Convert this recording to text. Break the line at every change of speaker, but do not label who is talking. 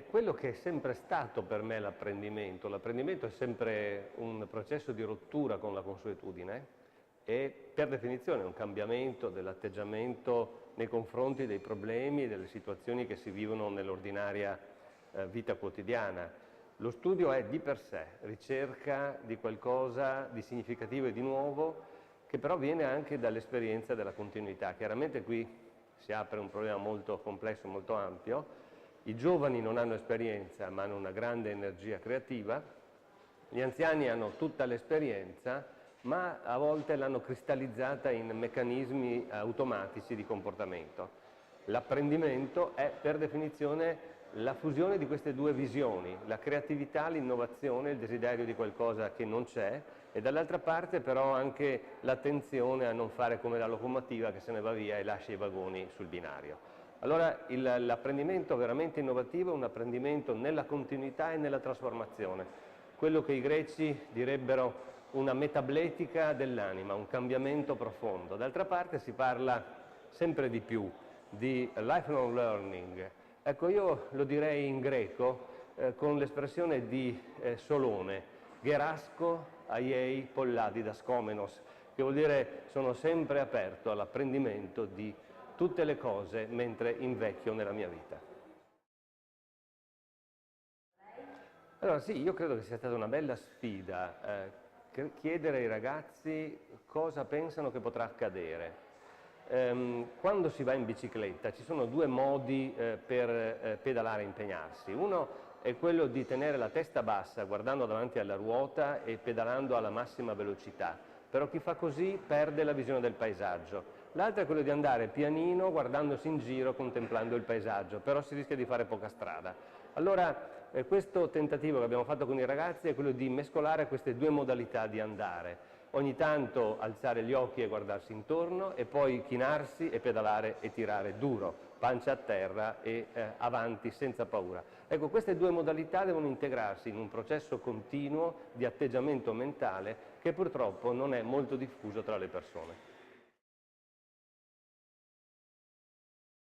Quello che è sempre stato per me l'apprendimento è sempre un processo di rottura con la consuetudine e per definizione un cambiamento dell'atteggiamento nei confronti dei problemi e delle situazioni che si vivono nell'ordinaria vita quotidiana. Lo studio è di per sé ricerca di qualcosa di significativo e di nuovo, che però viene anche dall'esperienza della continuità. Chiaramente qui si apre un problema molto complesso, molto ampio. I giovani non hanno esperienza, ma hanno una grande energia creativa. Gli anziani hanno tutta l'esperienza, ma a volte l'hanno cristallizzata in meccanismi automatici di comportamento. L'apprendimento è per definizione la fusione di queste due visioni, la creatività, l'innovazione, il desiderio di qualcosa che non c'è e dall'altra parte però anche l'attenzione a non fare come la locomotiva che se ne va via e lascia i vagoni sul binario. Allora l'apprendimento veramente innovativo è un apprendimento nella continuità e nella trasformazione, quello che i greci direbbero una metabletica dell'anima, un cambiamento profondo. D'altra parte si parla sempre di più di lifelong learning. Ecco, io lo direi in greco con l'espressione di Solone, gerasko aiei polladidas komenos, che vuol dire sono sempre aperto all'apprendimento di tutte le cose mentre invecchio nella mia vita. Allora sì, io credo che sia stata una bella sfida chiedere ai ragazzi cosa pensano che potrà accadere. Quando si va in bicicletta ci sono due modi per pedalare e impegnarsi. Uno è quello di tenere la testa bassa guardando davanti alla ruota e pedalando alla massima velocità, però chi fa così perde la visione del paesaggio. L'altro è quello di andare pianino guardandosi in giro, contemplando il paesaggio, però si rischia di fare poca strada. Allora questo tentativo che abbiamo fatto con i ragazzi è quello di mescolare queste due modalità di andare. Ogni tanto alzare gli occhi e guardarsi intorno e poi chinarsi e pedalare e tirare duro, pancia a terra e avanti senza paura. Ecco, queste due modalità devono integrarsi in un processo continuo di atteggiamento mentale che purtroppo non è molto diffuso tra le persone.